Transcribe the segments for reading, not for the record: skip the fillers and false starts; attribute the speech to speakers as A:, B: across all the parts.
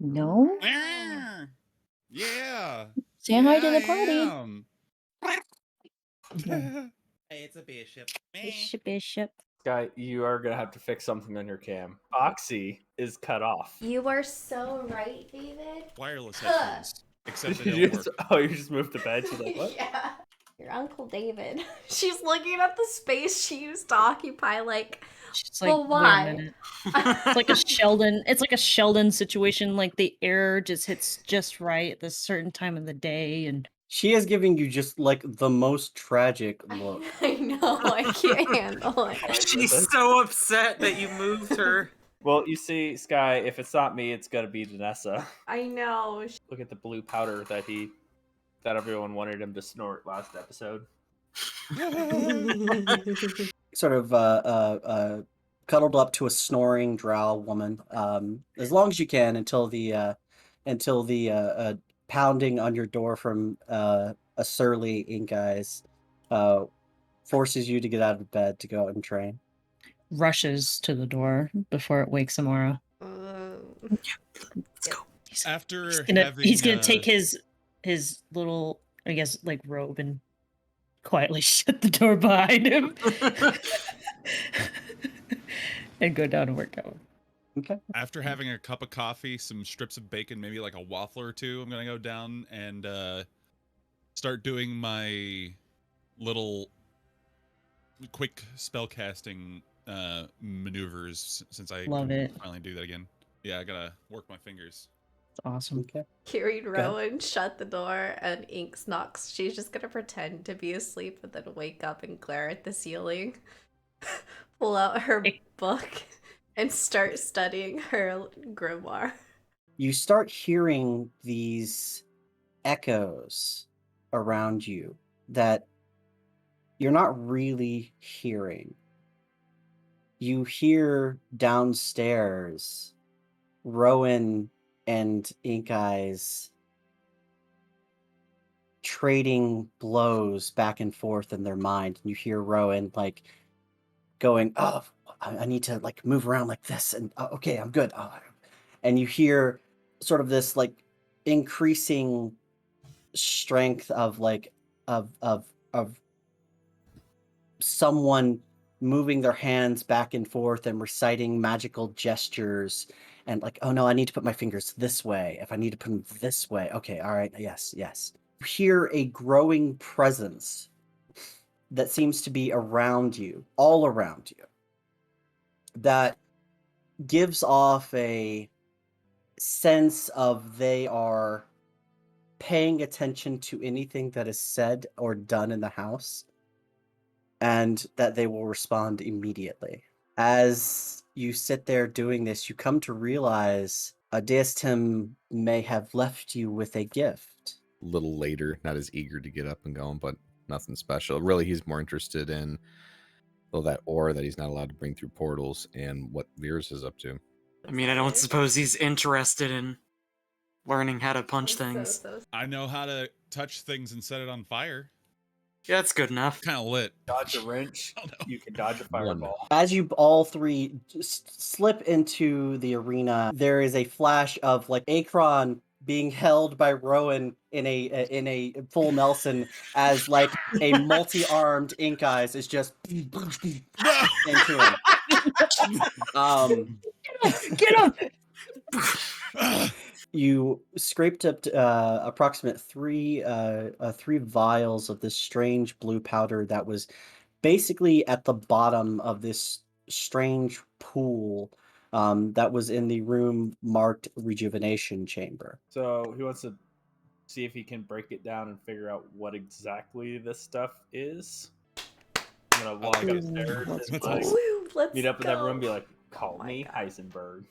A: No?
B: Ah, yeah.
A: Say hi to
B: I
A: the party.
B: am.
A: No.
B: Hey, it's a bishop.
A: Bishop.
C: Guy, you are gonna have to fix something on your cam. Oxy is cut off.
D: You are so right, David.
B: Wireless headphones. Except they
C: Did
B: don't
C: you
B: work.
C: just, oh, you just moved the bed. She's like, what?
D: Yeah. Your Uncle David. She's looking at the space she used to occupy, like,
A: She's like,
D: well,
A: wait a
D: why?
A: minute. It's like a Sheldon. It's like a Sheldon situation. Like the air just hits just right at this certain time of the day, and
E: She is giving you just like the most tragic look.
D: I know, I can't handle it.
F: She's so upset that you moved her.
C: Well, you see, Sky, if it's not me, it's gonna be Danessa.
D: I know.
C: Look at the blue powder that everyone wanted him to snort last episode.
E: Sort of cuddled up to a snoring drow woman, as long as you can until the pounding on your door from a surly ink eyes forces you to get out of bed to go out and train.
A: rushes to the door before it wakes Amara.
F: Let's go.
B: After
A: He's gonna take his little, I guess, like robe and quietly shut the door behind him and go down and work out.
E: Okay.
B: After having a cup of coffee, some strips of bacon, maybe like a waffle or two, I'm gonna go down and start doing my little quick spell casting maneuvers since I
A: Love
B: can
A: it.
B: finally do that again. Yeah, I gotta work my fingers.
A: It's awesome.
E: Okay.
D: Hearing Rowan shut the door and Inks knocks, she's just gonna pretend to be asleep and then wake up and glare at the ceiling, pull out her book, and start studying her grimoire.
E: You start hearing these echoes around you that you're not really hearing. You hear downstairs Rowan and Ink Eyes trading blows back and forth in their mind. And you hear Rowan like going, "Oh, I need to like move around like this," and okay, I'm good. And you hear sort of this like increasing strength of like of someone moving their hands back and forth and reciting magical gestures and like, oh no, I need to put my fingers this way. If I need to put them this way, okay, all right, yes. You hear a growing presence that seems to be around you, all around you, that gives off a sense of they are paying attention to anything that is said or done in the house, and that they will respond immediately. As you sit there doing this, you come to realize Deistim may have left you with a gift.
G: A little later, not as eager to get up and going, but nothing special. Really, he's more interested in that ore that he's not allowed to bring through portals and what Veers is up to.
F: I mean, I don't suppose he's interested in learning how to punch things.
B: I know how to touch things and set it on fire.
F: Yeah, that's good enough.
B: Kind of lit.
C: Dodge a wrench. You can dodge a fireball.
E: As you all three slip into the arena, there is a flash of like Akron being held by Rowan in a full Nelson as like a multi-armed Ink Eyes is just into him.
A: Get up!
E: You scraped up approximate three vials of this strange blue powder that was basically at the bottom of this strange pool that was in the room marked rejuvenation chamber.
C: So he wants to see if he can break it down and figure out what exactly this stuff is. I'm gonna walk upstairs and like, meet up with everyone and be like, call me Heisenberg.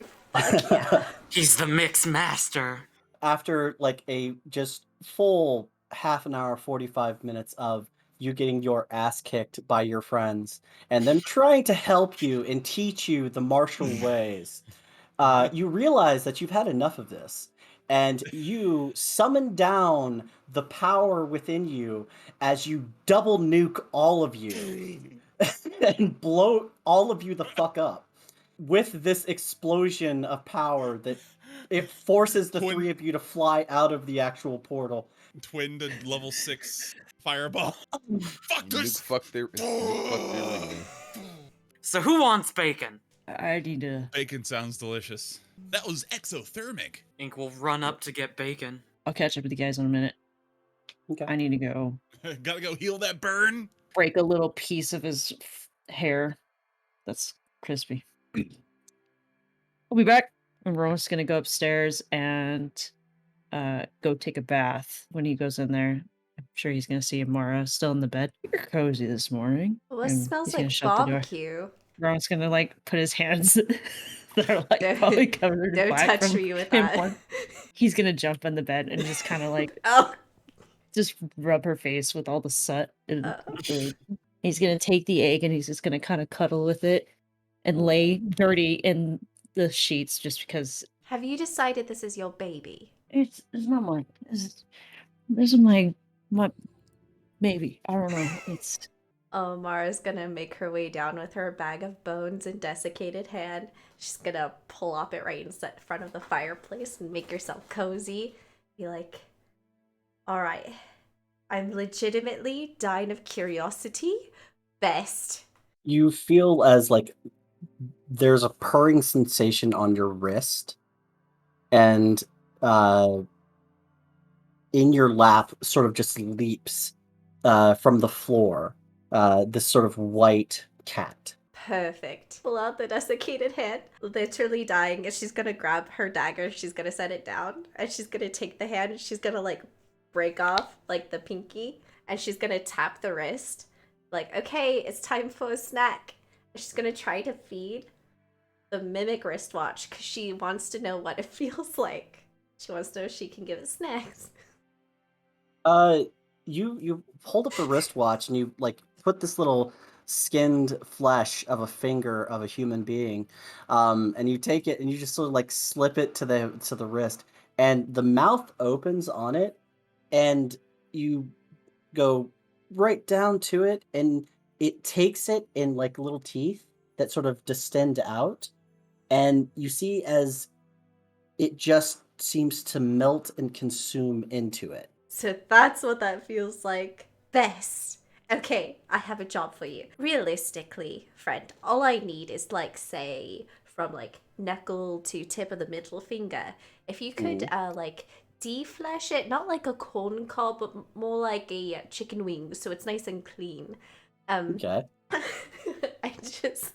F: He's the mix master.
E: After like a just full half an hour, 45 minutes of you getting your ass kicked by your friends and them trying to help you and teach you the martial ways, you realize that you've had enough of this. And you summon down the power within you as you double nuke all of you and blow all of you the fuck up with this explosion of power that It forces the
B: Twin-
E: three of you to fly out of the actual portal.
B: Twin to level 6 fireball. Fuck
G: Nuke
B: this.
G: fuck their landing.
F: So who wants bacon?
A: I need to.
B: Bacon sounds delicious. That was exothermic.
F: Ink will run up to get bacon.
A: I'll catch up with you guys in a minute.
E: Okay.
A: I need to go
B: Gotta go heal that burn.
A: break a little piece of his hair. That's crispy. I'll be back. And Rowan's gonna go upstairs and go take a bath. When he goes in there, I'm sure he's gonna see Amara still in the bed. You're cozy this morning.
D: What
A: And
D: smells
A: he's gonna
D: like
A: shut the door.
D: barbecue?
A: Rowan's gonna like put his hands that are like
D: Don't-
A: probably covered in
D: Don't
A: black
D: touch
A: from
D: me with
A: him
D: that.
A: porn. He's gonna jump on the bed and just kind of like
D: Oh,
A: just rub her face with all the soot. And
D: Oh.
A: he's gonna take the egg and he's just gonna kind of cuddle with it and lay dirty in the sheets just because
D: have you decided this is your baby?
A: it's not mine. This is my maybe. I don't know. It's
D: Oh, Mara's gonna make her way down with her bag of bones and desiccated hand. She's gonna pull up it right in front of the fireplace and make herself cozy. Be like, alright, I'm legitimately dying of curiosity. Best.
E: You feel as like there's a purring sensation on your wrist, and in your lap sort of just leaps from the floor this sort of white cat.
D: Perfect. Pull out the desiccated hand, literally dying, and she's gonna grab her dagger, she's gonna set it down, and she's gonna take the hand, and she's gonna like break off like the pinky, and she's gonna tap the wrist. Like, okay, it's time for a snack. And she's gonna try to feed the mimic wristwatch because she wants to know what it feels like. She wants to know if she can give it snacks.
E: You hold up the wristwatch and you like put this little skinned flesh of a finger of a human being, and you take it and you just sort of like slip it to the wrist, and the mouth opens on it, and you go right down to it, and it takes it in like little teeth that sort of distend out, and you see as it just seems to melt and consume into it.
D: So that's what that feels like. Best. Okay, I have a job for you. Realistically, friend, all I need is like, say, from like knuckle to tip of the middle finger. If you could like deflesh it, not like a corn cob, but more like a chicken wing, so it's nice and clean.
E: Okay.
D: I just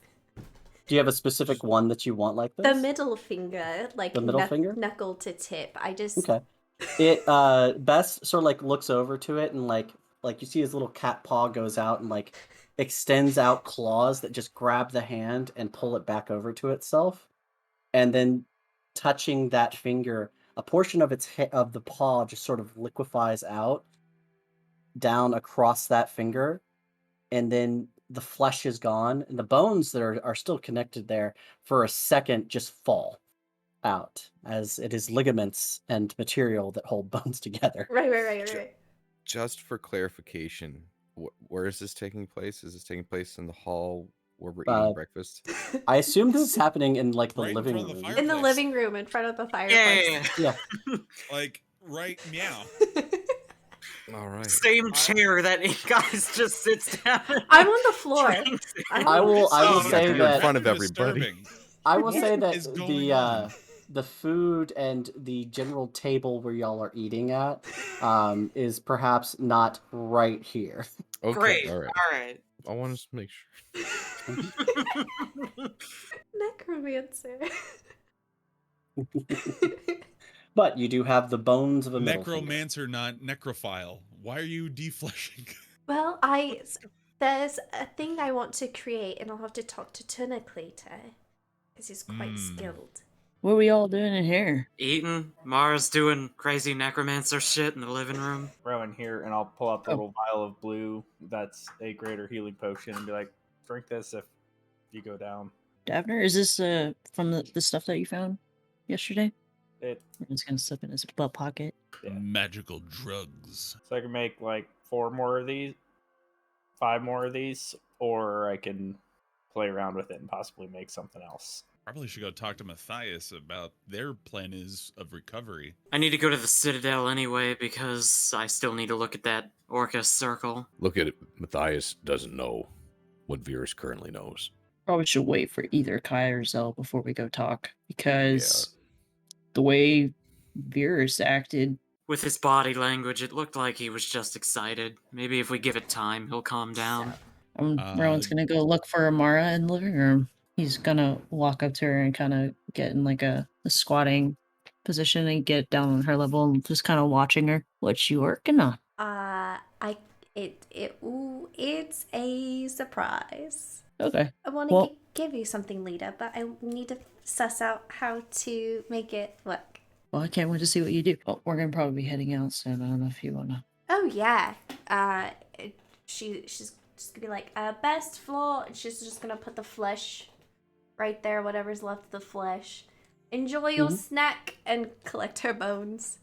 E: Do you have a specific one that you want like this?
D: the middle finger, like
E: The middle finger?
D: knuckle to tip. I just
E: Okay. It Bess sort of like looks over to it and like you see his little cat paw goes out and like extends out claws that just grab the hand and pull it back over to itself, and then touching that finger, a portion of of the paw just sort of liquefies out down across that finger, and then the flesh is gone and the bones that are still connected there for a second just fall out, as it is ligaments and material that hold bones together.
D: right.
G: Just for clarification, where is this taking place? Is this taking place in the hall where we're eating breakfast?
E: I assume this is happening in like the
B: Right in
E: living
B: front of the
E: room.
B: fire-
D: In the
B: Fireplace.
D: living room in front of the fireplace.
F: Yeah.
B: Like, right, meow.
G: All right.
F: Same chair that Ink guys just sits down.
D: I'm on the floor.
E: I will
G: Oh,
E: say
G: you're
E: that
G: in front of everybody.
B: Disturbing.
E: I will say
B: What is
E: that
B: going on?
E: the food and the general table where y'all are eating at is perhaps not right here.
G: Okay.
F: Great.
G: All right.
F: All right.
G: I want to make sure.
D: Necromancer.
E: But you do have the bones of a middle finger.
B: Necromancer, not necrophile. Why are you defleshing?
D: Well, there's a thing I want to create, and I'll have to talk to Tunic later, because he's quite skilled.
A: what are we all doing in here?
F: Eating. Mara's doing crazy necromancer shit in the living room.
C: Rowan here, and I'll pull out the little vial of blue that's a greater healing potion and be like, drink this if you go down.
A: Davner, is this from the stuff that you found yesterday?
C: It
A: It's gonna slip in his butt pocket.
C: Yeah.
B: Magical drugs.
C: So I can make like 4 more of these, 5 more of these, or I can play around with it and possibly make something else.
B: Probably should go talk to Matthias about their plan is of recovery.
F: I need to go to the Citadel anyway because I still need to look at that Orcus circle.
G: Look at it. Matthias doesn't know what Virus currently knows.
A: Probably should wait for either Kai or Zell before we go talk, because the way Virus acted,
F: With his body language, it looked like he was just excited. Maybe if we give it time, he'll calm down.
A: Rowan's gonna go look for Amara in the living room. He's gonna walk up to her and kind of get in like a squatting position and get down on her level and just kind of watching her. What you working on?
D: It's a surprise.
A: Okay.
D: I want to
A: Well-
D: give you something, Lita, but I need to suss out how to make it work.
A: Well, I can't wait to see what you do. Well, we're gonna probably be heading out soon. I don't know if you wanna.
D: Oh yeah. She's just gonna be like, best floor, and she's just gonna put the flesh right there, whatever's left of the flesh. Enjoy your snack and collect her bones.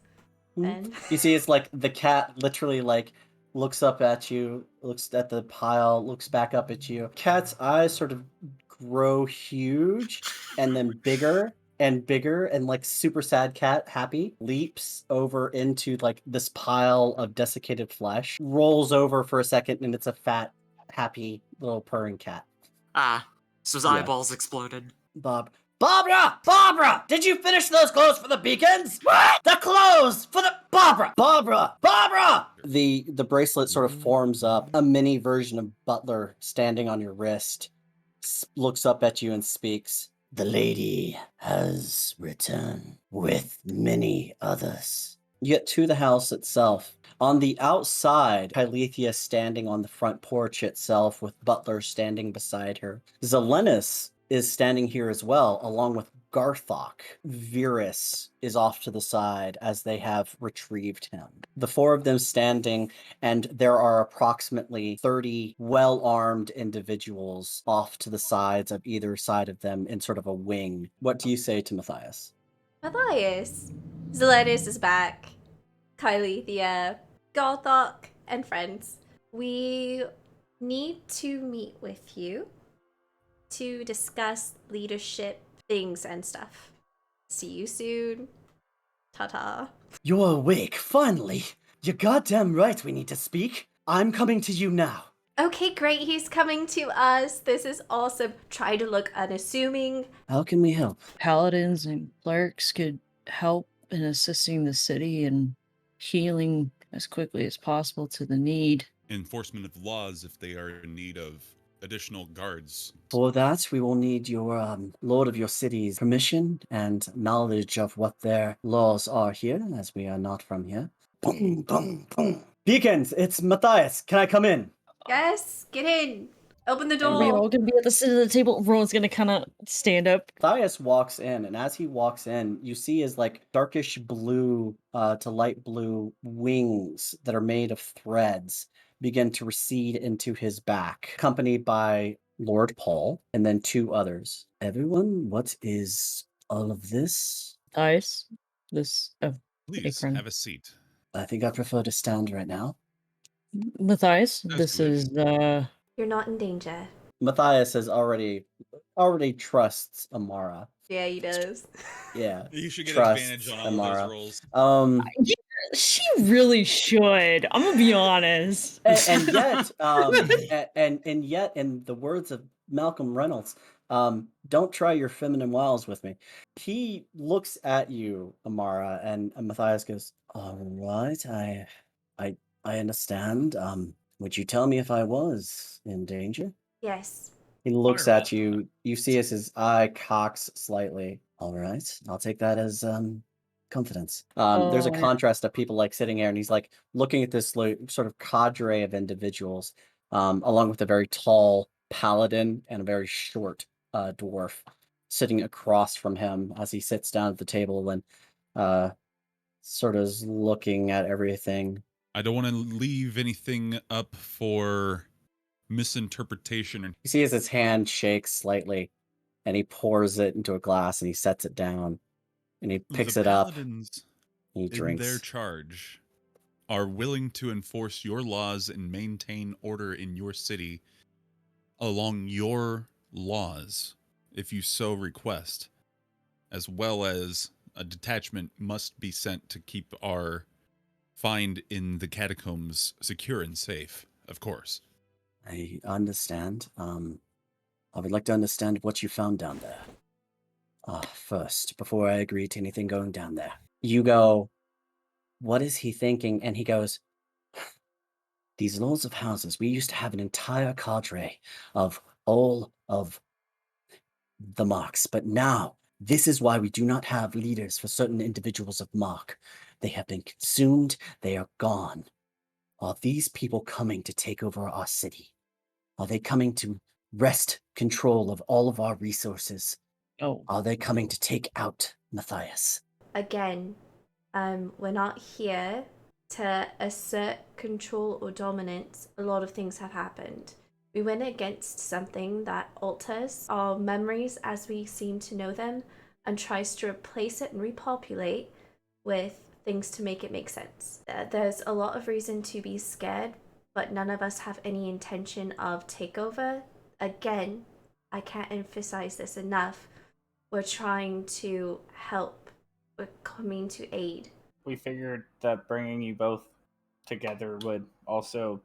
D: And
E: You see, it's like the cat literally like looks up at you, looks at the pile, looks back up at you. Cat's eyes sort of grow huge and then bigger and bigger, and like super sad cat happy leaps over into like this pile of desiccated flesh, rolls over for a second, and it's a fat, happy little purring cat.
F: So his
E: Yeah.
F: eyeballs exploded.
E: Barbara, did you finish those clothes for the beacons? What? The clothes for the Barbara. The bracelet sort of forms up, a mini version of Butler standing on your wrist, looks up at you and speaks. The lady has returned with many others. You get to the house itself. On the outside, Kylethia standing on the front porch itself with Butler standing beside her. Zelenis is standing here as well, along with Garthok. Virus is off to the side as they have retrieved him. The four of them standing, and there are approximately 30 well-armed individuals off to the sides of either side of them in sort of a wing. What do you say to Matthias?
D: Matthias. Zelenis is back. Kylethia, Garthok, and friends. We need to meet with you to discuss leadership things and stuff. See you soon. Ta-ta.
E: You're awake, finally. You're goddamn right we need to speak. I'm coming to you now.
D: Okay, great. He's coming to us. This is awesome. Try to look unassuming.
E: How can we help?
A: Paladins and clerics could help in assisting the city and healing as quickly as possible to the need.
B: Enforcement of laws if they are in need of additional guards.
E: For that, we will need your lord of your city's permission and knowledge of what their laws are here, as we are not from here. Boom, boom, boom. Beacons, it's Matthias. Can I come in?
D: Yes, get in. Open the
A: Are we all
D: door.
A: gonna be at the center of the table? Rowan's gonna kind of stand up.
E: Matthias walks in, and as he walks in, you see his like darkish blue to light blue wings that are made of threads begin to recede into his back, accompanied by Lord Paul and then two others. Everyone, what is all of this?
A: Ice. This. Oh,
B: Please
A: Akron.
B: have a seat.
E: I think I prefer to stand right now.
A: Matthias.
B: Nice
A: This
B: to meet
A: is
D: You're not in danger.
E: Matthias has already trusts Amara.
D: Yeah, he does.
E: Yeah.
B: You should get
E: Trusts
B: advantage on all
E: Amara.
B: of those
E: Um
A: She really should. I'm gonna be honest.
E: and yet and yet in the words of Malcolm Reynolds, don't try your feminine wiles with me. He looks at you, Amara, and Matthias goes, all right, I understand. Would you tell me if I was in danger?
D: Yes.
E: He looks
B: Fireball.
E: at you. You see as his eye cocks slightly. All right, I'll take that as confidence. There's a
A: Oh.
E: contrast of people like sitting here, and he's like looking at this sort of cadre of individuals, along with a very tall paladin and a very short dwarf sitting across from him as he sits down at the table and sort of is looking at everything.
B: I don't want to leave anything up for misinterpretation.
E: You see as his hand shakes slightly, and he pours it into a glass and he sets it down, and he picks
B: The
E: it up.
B: paladins
E: And he
B: in
E: drinks.
B: their charge are willing to enforce your laws and maintain order in your city along your laws. if you so request, as well as a detachment must be sent to keep our find in the catacombs secure and safe, of course.
E: I understand. I would like to understand what you found down there. First, before I agree to anything going down there. You go, what is he thinking? And he goes, these lords of houses, we used to have an entire cadre of all of the marks, but now this is why we do not have leaders for certain individuals of mark. They have been consumed, they are gone. Are these people coming to take over our city? Are they coming to wrest control of all of our resources?
A: Oh,
E: Are they coming to take out Matthias?
D: Again, we're not here to assert control or dominance. A lot of things have happened. We went against something that alters our memories as we seem to know them and tries to replace it and repopulate with things to make it make sense. There's a lot of reason to be scared, but none of us have any intention of takeover. Again, I can't emphasize this enough. We're trying to help. We're coming to aid.
C: We figured that bringing you both together would also,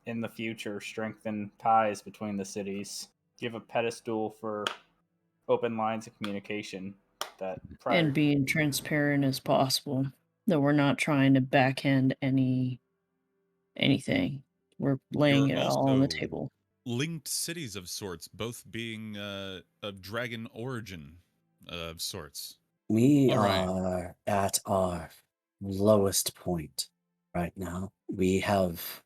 C: in the future, strengthen ties between the cities. Give a pedestal for open lines of communication that prior
A: and being transparent as possible. That we're not trying to backhand anything. We're laying it
B: You're
A: all on the
B: also
A: table.
B: linked cities of sorts, both being of dragon origin of sorts.
E: We
B: All right.
E: are at our lowest point right now. We have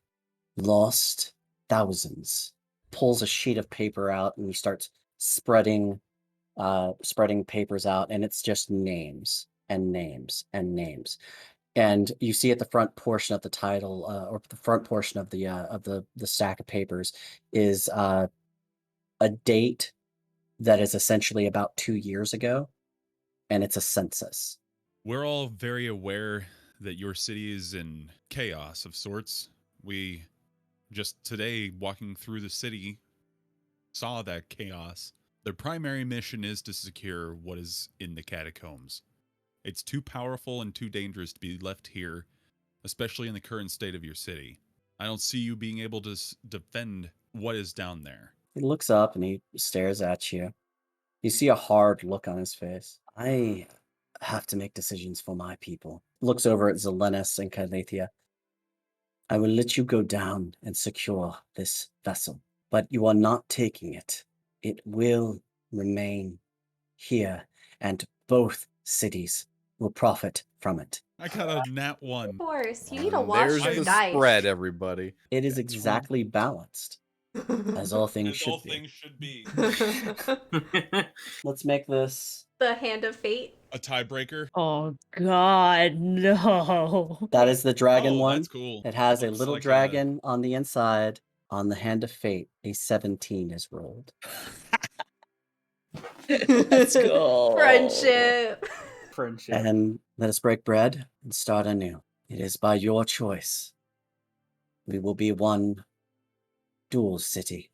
E: lost thousands. Pulls a sheet of paper out and he starts spreading papers out, and it's just names and names and names. And you see at the front portion of the title, or the front portion of the stack of papers, is a date that is essentially about 2 years ago, and it's a census.
B: We're all very aware that your city is in chaos of sorts. We just today, walking through the city, saw that chaos. Their primary mission is to secure what is in the catacombs. It's too powerful and too dangerous to be left here, especially in the current state of your city. I don't see you being able to defend what is down there.
E: He looks up and he stares at you. You see a hard look on his face. I have to make decisions for my people. Looks over at Zelenis and Calathea. I will let you go down and secure this vessel, but you are not taking it. It will remain here, and both cities will profit from it.
B: I got a nat
D: Of
B: 1.
D: course, you need to
G: And
D: wash
G: there's
D: your
G: the
D: dice.
G: spread, everybody.
E: It is
B: That's
E: exactly balanced, as all things should be.
B: should be.
E: Let's make this.
D: The hand of fate.
B: A tiebreaker.
A: Oh God, no.
E: That is the dragon one.
B: That's cool.
E: It has a
B: Looks
E: little
B: like
E: dragon on the inside. On the hand of fate, a 17 is rolled.
A: Let's go.
D: Friendship.
C: friendship.
E: And let us break bread and start anew. It is by your choice. We will be one dual city.